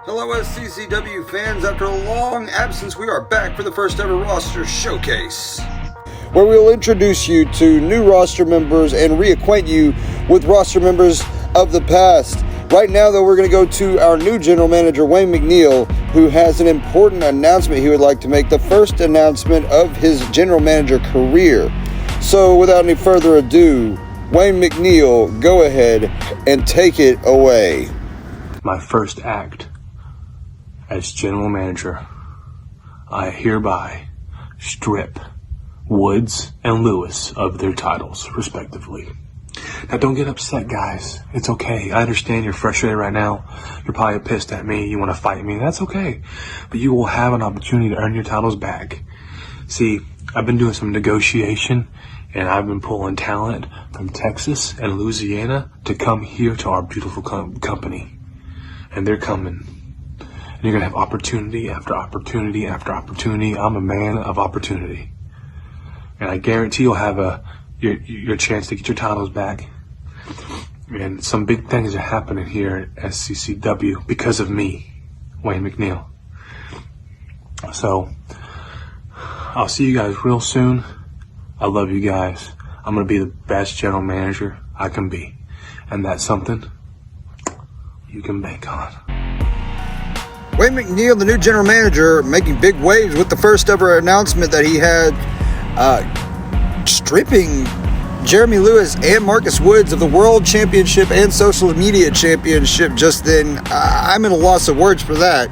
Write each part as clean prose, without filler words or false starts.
Hello SCCW fans, after a long absence we are back for the first ever roster showcase, where we'll introduce you to new roster members and reacquaint you with roster members of the past. Right now though, we're going to go to our new general manager Wayne McNeil, who has an important announcement he would like to make, the first announcement of his general manager career. So without any further ado, Wayne McNeil, go ahead and take it away. My first act as general manager, I hereby strip Woods and Lewis of their titles, respectively. Now, don't get upset, guys. It's okay. I understand you're frustrated right now. You're probably pissed at me. You want to fight me. That's okay. But you will have an opportunity to earn your titles back. See, I've been doing some negotiation, and I've been pulling talent from Texas and Louisiana to come here to our beautiful company. And they're coming. And you're going to have opportunity after opportunity after opportunity. I'm a man of opportunity. And I guarantee you'll have your chance to get your titles back. And some big things are happening here at SCCW because of me, Wayne McNeil. So, I'll see you guys real soon. I love you guys. I'm going to be the best general manager I can be. And that's something you can bank on. Wayne McNeil, the new general manager, making big waves with the first ever announcement that he had stripping Jeremy Lewis and Marcus Woods of the World Championship and Social Media Championship just then. I'm at a loss of words for that.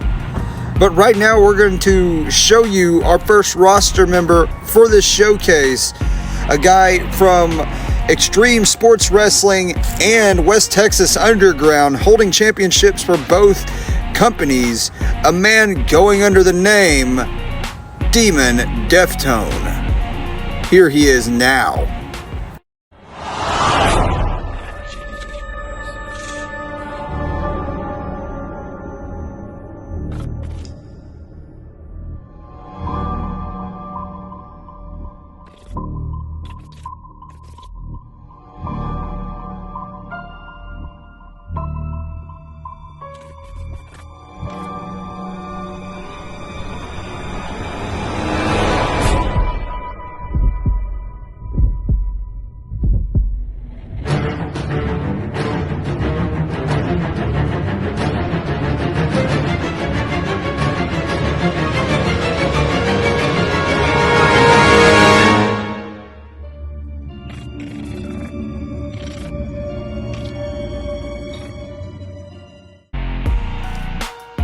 But right now we're going to show you our first roster member for this showcase, a guy from Extreme Sports Wrestling and West Texas Underground, holding championships for both companies, a man going under the name Demon Deftone. Here he is now.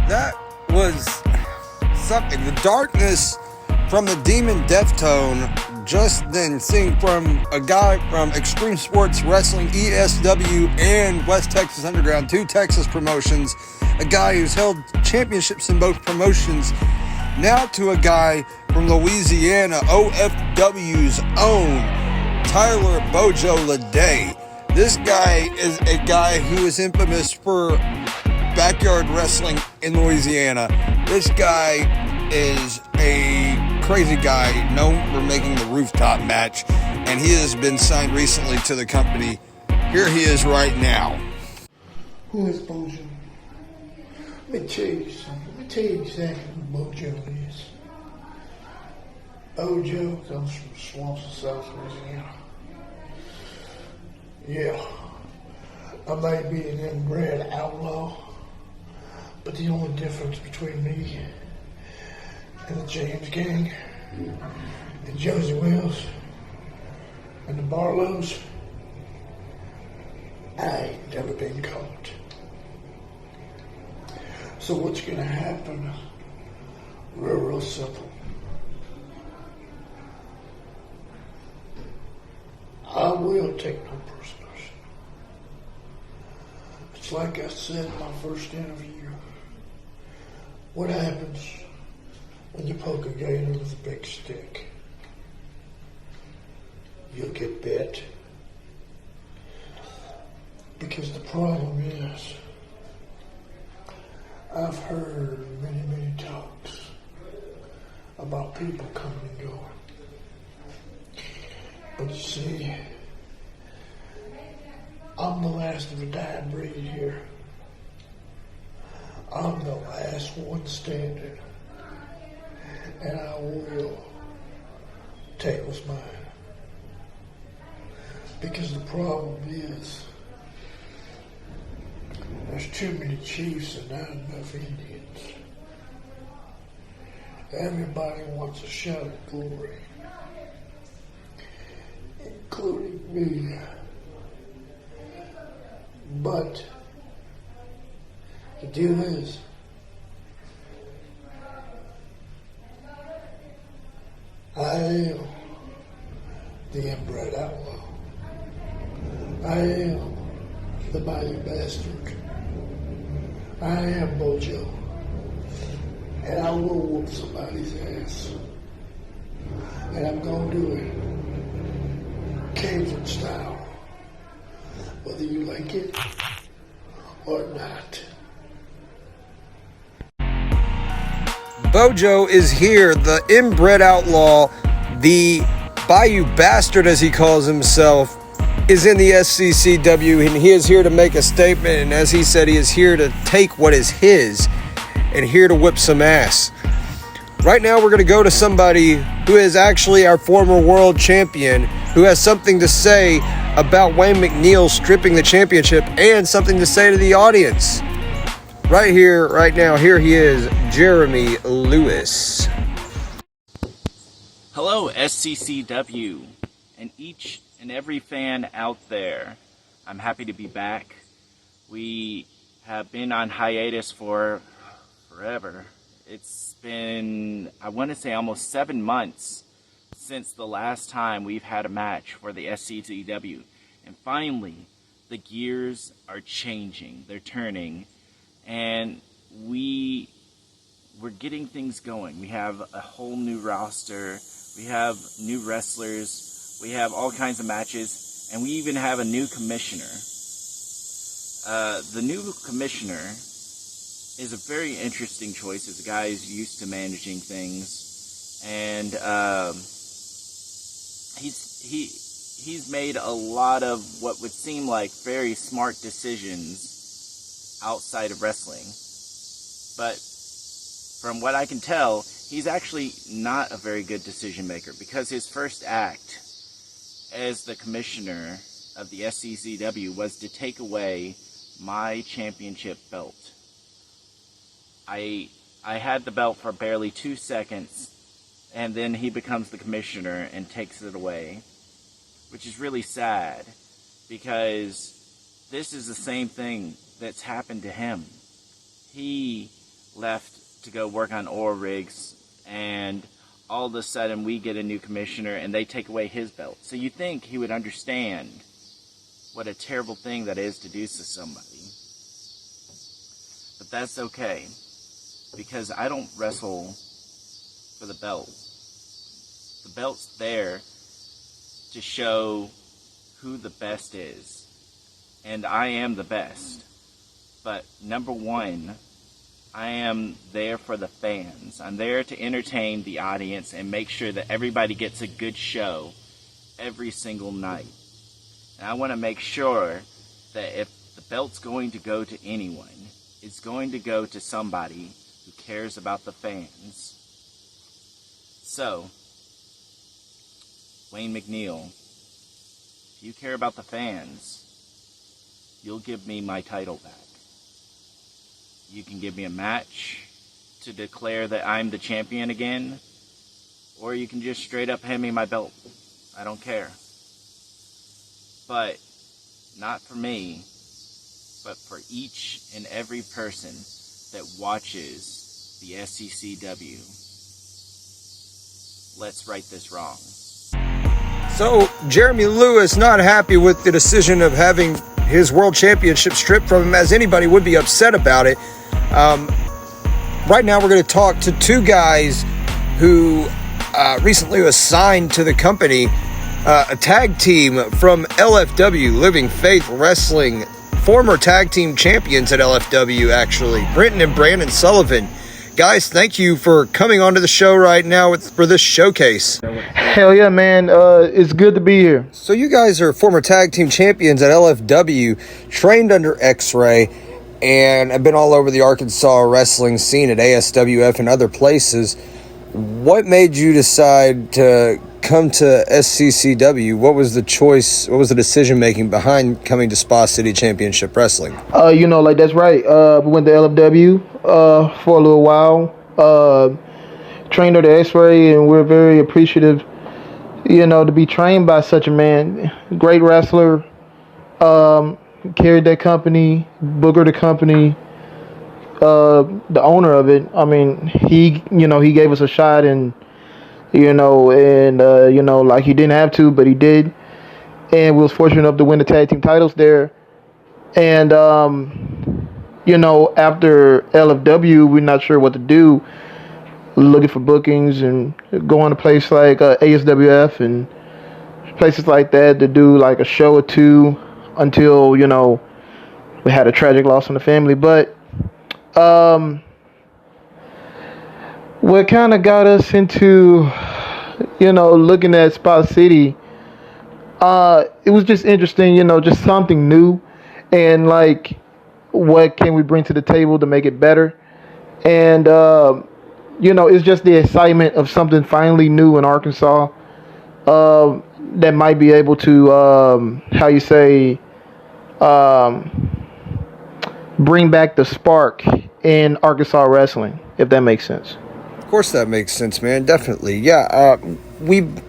That was something. The darkness from the Demon Deftone, just then seen from a guy from Extreme Sports Wrestling, ESW, and West Texas Underground, two Texas promotions, a guy who's held championships in both promotions, now to a guy from Louisiana, OFW's own Tyler Bojo Leday. This guy is a guy who is infamous for backyard wrestling in Louisiana. This guy is a crazy guy known for making the rooftop match, and he has been signed recently to the company. Here he is right now. Who is Bojo? Let me tell you something. Let me tell you exactly who Bojo is. Bojo comes from swamps of South Louisiana. Yeah, I may be an inbred outlaw, but the only difference between me and the James Gang and Josie Wells and the Barlows, I ain't never been caught. So what's gonna happen? Real simple. I will take no prisoners. It's like I said in my first interview. What happens when you poke a gator with a big stick? You'll get bit. Because the problem is, I've heard many talks about people coming and going. But you see, I'm the last of a dying breed here. I'm the last one standard, and I will take what's mine. Because the problem is, there's too many chiefs and not enough Indians. Everybody wants a shot at glory, including me. But the deal is, I am the inbred outlaw. I am the Bayou Bastard. I am Bojo. And I will whoop somebody's ass. And I'm going to do it Cajun style. Whether you like it or not. Bojo is here, the inbred outlaw, the Bayou Bastard as he calls himself, is in the SCCW, and he is here to make a statement, and as he said, he is here to take what is his and here to whip some ass. Right now we're going to go to somebody who is actually our former world champion, who has something to say about Wayne McNeil stripping the championship and something to say to the audience. Right here, right now, here he is, Jeremy Lewis. Hello, SCCW, and each and every fan out there. I'm happy to be back. We have been on hiatus for forever. It's been, I want to say, almost 7 months since the last time we've had a match for the SCCW. And finally, the gears are changing. They're turning. And we're getting things going. We have a whole new roster. We have new wrestlers. We have all kinds of matches. And we even have a new commissioner. The new commissioner is a very interesting choice. As a guy who's used to managing things. And he's made a lot of what would seem like very smart decisions outside of wrestling. But from what I can tell, he's actually not a very good decision maker, because his first act as the commissioner of the SCCW was to take away my championship belt. I had the belt for barely 2 seconds, and then he becomes the commissioner and takes it away, which is really sad, because this is the same thing that's happened to him. He left to go work on oil rigs, and all of a sudden we get a new commissioner and they take away his belt. So you think he would understand what a terrible thing that is to do to somebody. But that's okay, because I don't wrestle for the belt. The belt's there to show who the best is. And I am the best. But number one, I am there for the fans. I'm there to entertain the audience and make sure that everybody gets a good show every single night. And I want to make sure that if the belt's going to go to anyone, it's going to go to somebody who cares about the fans. So, Wayne McNeil, if you care about the fans, you'll give me my title back. You can give me a match to declare that I'm the champion again, or you can just straight up hand me my belt. I don't care. But not for me, but for each and every person that watches the SCCW. Let's right this wrong. So, Jeremy Lewis not happy with the decision of having his world championship stripped from him, as anybody would be upset about it. Right now we're going to talk to two guys who recently was signed to the company, a tag team from LFW, Living Faith Wrestling, former tag team champions at LFW, actually, Brenton and Brandon Sullivan. Guys, thank you for coming onto the show right now for this showcase. Hell yeah, man. It's good to be here. So you guys are former tag team champions at LFW, trained under X-Ray. and have been all over the Arkansas wrestling scene at ASWF and other places. What made you decide to come to SCCW? What was the choice? What was the decision making behind coming to Spa City Championship Wrestling? Like that's right. We went to LFW for a little while. Trained at the X-Ray, and we're very appreciative, to be trained by such a man. Great wrestler. Carried that company, boogered the company. The owner of it, I mean, he gave us a shot, and like he didn't have to, but he did, and we was fortunate enough to win the tag team titles there. And after LFW, we're not sure what to do, looking for bookings and going to places like ASWF and places like that to do like a show or two until we had a tragic loss in the family. But what kind of got us into looking at Spa City, it was just interesting, just something new, and like what can we bring to the table to make it better. And it's just the excitement of something finally new in Arkansas that might be able to bring back the spark in Arkansas wrestling, if that makes sense. Of course that makes sense, man. Definitely. Yeah, we've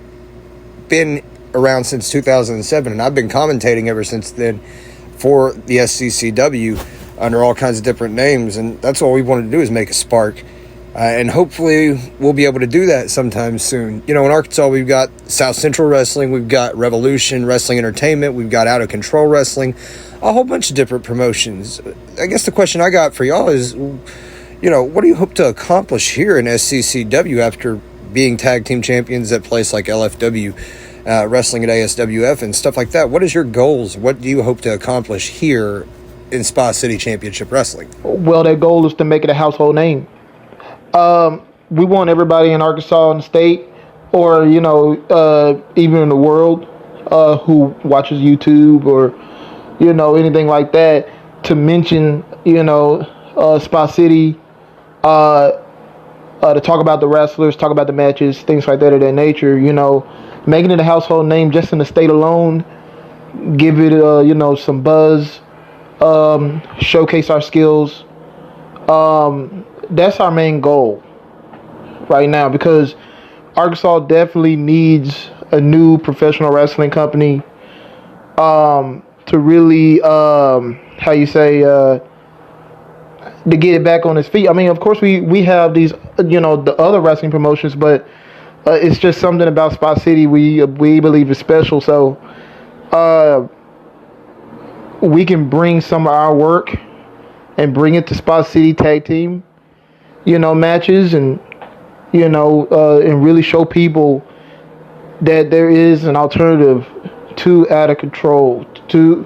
been around since 2007, and I've been commentating ever since then for the SCCW under all kinds of different names, and that's all we wanted to do is make a spark. And hopefully we'll be able to do that sometime soon. In Arkansas, we've got South Central Wrestling, we've got Revolution Wrestling Entertainment, we've got Out of Control Wrestling, a whole bunch of different promotions. I guess the question I got for y'all is, what do you hope to accomplish here in SCCW after being tag team champions at places like LFW, wrestling at ASWF and stuff like that? What is your goals? What do you hope to accomplish here in Spa City Championship Wrestling? Well, their goal is to make it a household name. We want everybody in Arkansas and the state, or even in the world, who watches YouTube or anything like that, to mention Spa City, to talk about the wrestlers, talk about the matches, things like that of that nature. Making it a household name just in the state alone, give it some buzz, showcase our skills. That's our main goal right now, because Arkansas definitely needs a new professional wrestling company to really to get it back on its feet. I mean, of course we have these the other wrestling promotions, but it's just something about Spa City we believe is special. So we can bring some of our work and bring it to Spa City tag team matches, and and really show people that there is an alternative to Out of Control, to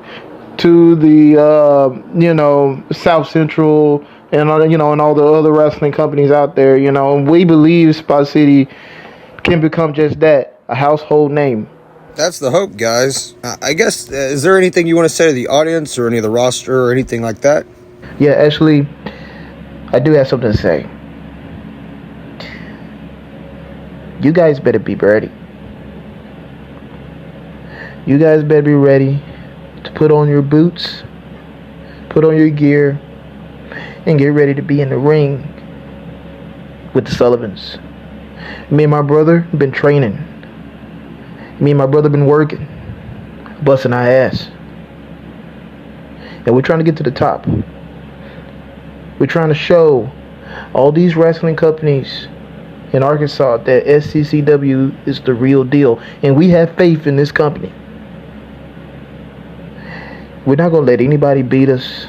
the South Central, and and all the other wrestling companies out there. And we believe Spa City can become just that, a household name. That's the hope, guys. I guess, is there anything you want to say to the audience or any of the roster or anything like that? Yeah, actually, I do have something to say. You guys better be ready. You guys better be ready to put on your boots, put on your gear, and get ready to be in the ring with the Sullivans. Me and my brother been training. Me and my brother been working, busting our ass. And we're trying to get to the top. We're trying to show all these wrestling companies in Arkansas that SCCW is the real deal. And we have faith in this company. We're not going to let anybody beat us.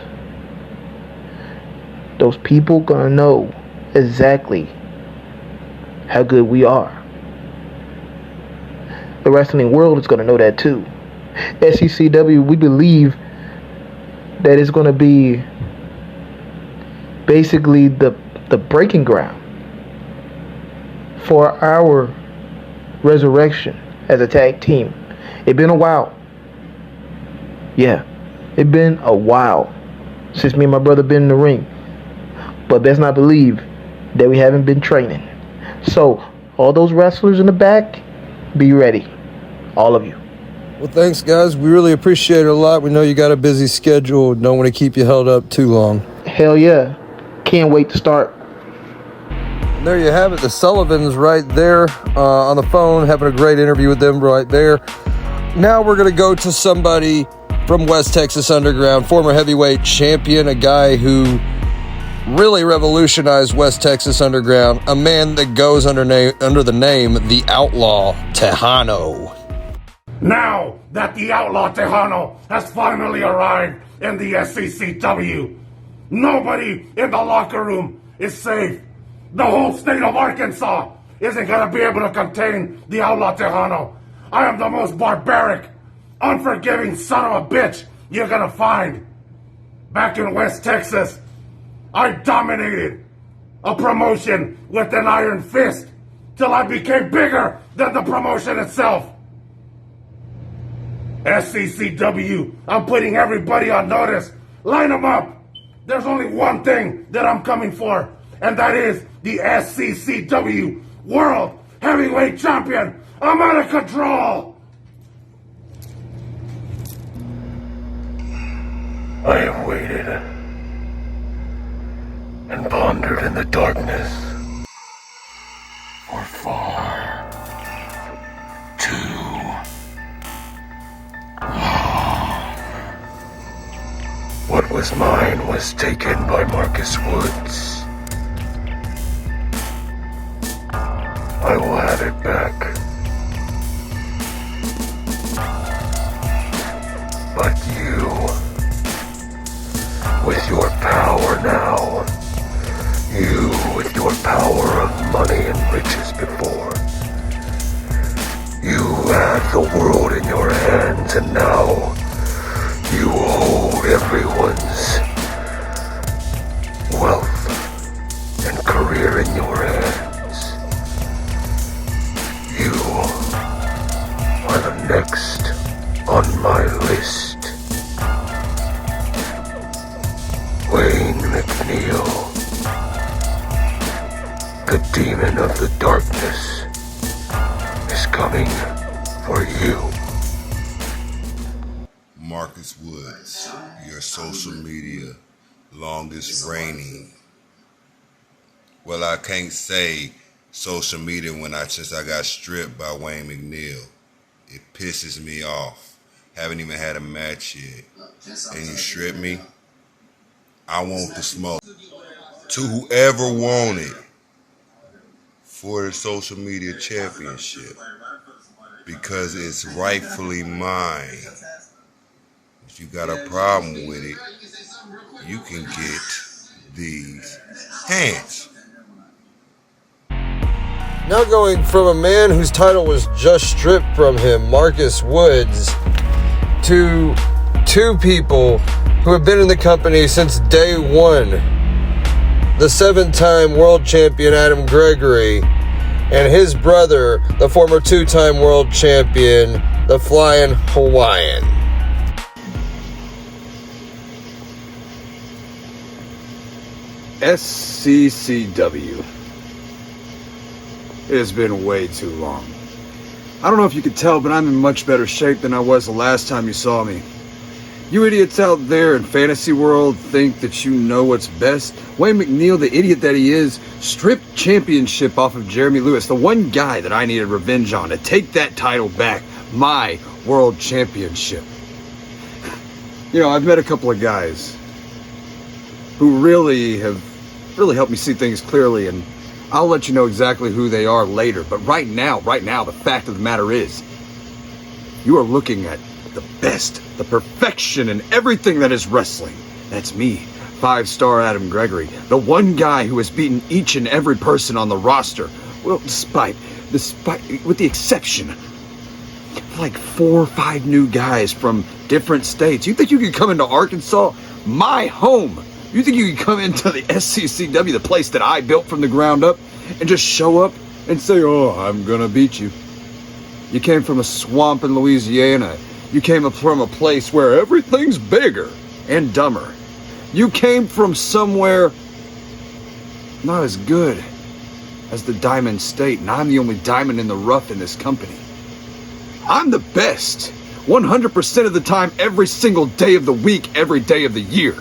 Those people going to know exactly how good we are. The wrestling world is going to know that too. SCCW, we believe that it's going to be basically the breaking ground for our resurrection as a tag team. It's been a while. Yeah, it's been a while since me and my brother been in the ring. But best not believe that we haven't been training. So, all those wrestlers in the back, be ready. All of you. Well, thanks, guys. We really appreciate it a lot. We know you got a busy schedule. Don't want to keep you held up too long. Hell yeah. Can't wait to start. And there you have it. The Sullivans right there on the phone, having a great interview with them right there. Now we're going to go to somebody from West Texas Underground, former heavyweight champion, a guy who really revolutionized West Texas Underground, a man that goes under the name The Outlaw Tejano. Now that the Outlaw Tejano has finally arrived in the SCCW, nobody in the locker room is safe. The whole state of Arkansas isn't going to be able to contain the Outlaw Tejano. I am the most barbaric, unforgiving son of a bitch you're going to find. Back in West Texas, I dominated a promotion with an iron fist till I became bigger than the promotion itself. SCCW, I'm putting everybody on notice. Line them up. There's only one thing that I'm coming for, and that is the SCCW World Heavyweight Champion. I'm out of control. I have waited and pondered in the darkness for far too long. What was mine was taken by Marcus Woods. I will have it back. But you, with your power now, you with your power of money and riches before, you have the world in your hands, and now you hold everyone's wealth and career in your hands. You are the next on my list. Wayne McNeil, the demon of the darkness, is coming for you. Marcus Woods, your social media longest reigning. Well, I can't say social media since I got stripped by Wayne McNeil. It pisses me off. Haven't even had a match yet. And you strip me? I want the smoke. To whoever wanted for the social media championship, because it's rightfully mine. If you got a problem with it, you can get these hands. Now going from a man whose title was just stripped from him, Marcus Woods, to two people who have been in the company since day one. The 7-time world champion Adam Gregory and his brother, the former 2-time world champion, the Flying Hawaiian. SCCW. It has been way too long. I don't know if you could tell, but I'm in much better shape than I was the last time you saw me. You idiots out there in fantasy world think that you know what's best. Wayne McNeil, the idiot that he is, stripped championship off of Jeremy Lewis, the one guy that I needed revenge on to take that title back, my world championship. You know, I've met a couple of guys who really have helped me see things clearly, and I'll let you know exactly who they are later. But right now, the fact of the matter is, you are looking at the best, the perfection in everything that is wrestling. That's me, 5-star Adam Gregory, the one guy who has beaten each and every person on the roster. Well, despite, with the exception of like 4 or 5 new guys from different states. You think you could come into Arkansas, my home? You think you could come into the SCCW, the place that I built from the ground up, and just show up and say, oh, I'm gonna beat you? You came from a swamp in Louisiana. You came from a place where everything's bigger and dumber. You came from somewhere not as good as the Diamond State, and I'm the only diamond in the rough in this company. I'm the best, 100% of the time, every single day of the week, every day of the year.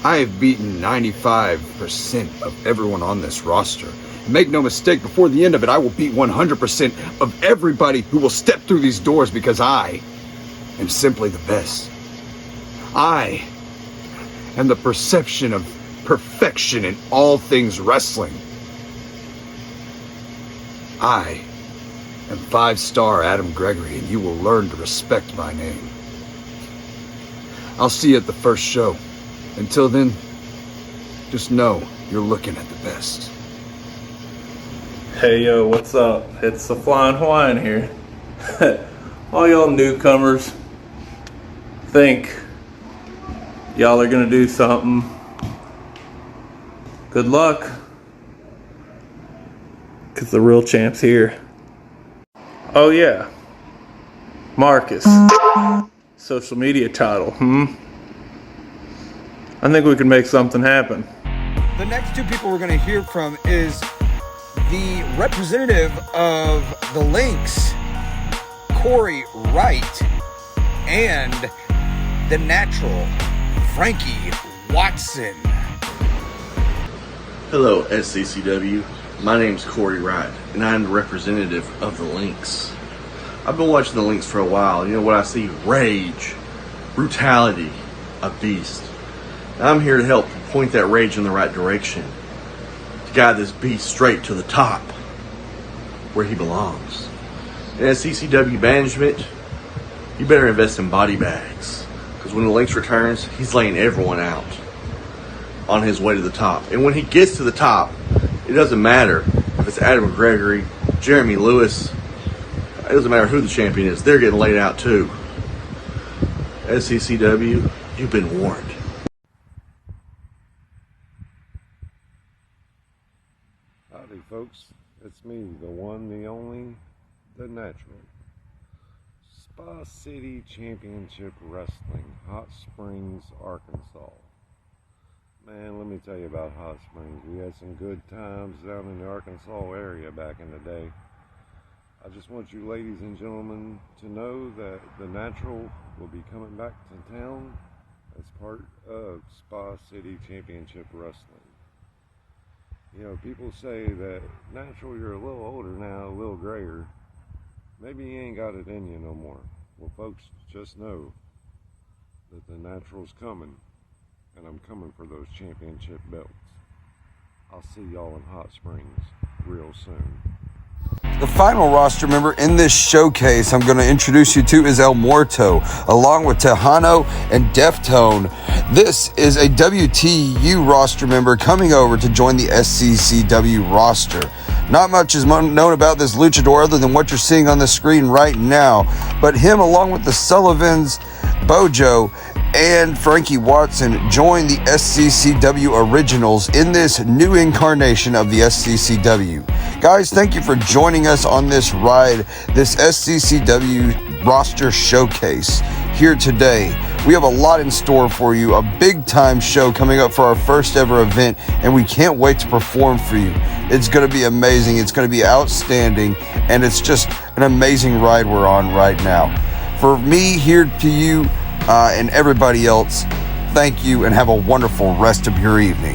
I have beaten 95% of everyone on this roster. Make no mistake, before the end of it, I will beat 100% of everybody who will step through these doors, because I am simply the best. I am the perception of perfection in all things wrestling. I am 5-star Adam Gregory, and you will learn to respect my name. I'll see you at the first show. Until then, just know you're looking at the best. Hey yo, what's up? It's the Flying Hawaiian here. All y'all newcomers think y'all are gonna do something. Good luck, cause the real champ's here. Oh yeah, Marcus, social media title, I think we can make something happen. The next two people we're going to hear from is the representative of the Lynx, Corey Wright, and the Natural, Frankie Watson. Hello, SCCW. My name's Corey Wright, and I'm the representative of the Lynx. I've been watching the Lynx for a while. You know what I see? Rage, brutality, a beast. I'm here to help point that rage in the right direction, to guide this beast straight to the top, where he belongs. And as CCW management, you better invest in body bags, because when the Lynx returns, he's laying everyone out on his way to the top. And when he gets to the top, it doesn't matter if it's Adam Gregory, Jeremy Lewis, it doesn't matter who the champion is, they're getting laid out too. SCCW, you've been warned. Howdy folks, it's me, the one, the only, the Natural. Spa City Championship Wrestling, Hot Springs, Arkansas. Man, let me tell you about Hot Springs. We had some good times down in the Arkansas area back in the day. I just want you ladies and gentlemen to know that the Natural will be coming back to town as part of Spa City Championship Wrestling. You know, people say that, Natural, you're a little older now, a little grayer. Maybe you ain't got it in you no more. Well, folks, just know that the Natural's coming, and I'm coming for those championship belts. I'll see y'all in Hot Springs real soon. The final roster member in this showcase I'm going to introduce you to is El Muerto, along with Tejano and Deftone. This is a WTU roster member coming over to join the SCCW roster. Not much is known about this luchador other than what you're seeing on the screen right now, but him along with the Sullivans, Bojo, and Frankie Watson join the SCCW Originals in this new incarnation of the SCCW. Guys, thank you for joining us on this ride, this SCCW roster showcase here today. We have a lot in store for you, a big time show coming up for our first ever event, and we can't wait to perform for you. It's going to be amazing, it's going to be outstanding, and it's just an amazing ride we're on right now. For me, here to you, and everybody else, thank you and have a wonderful rest of your evening.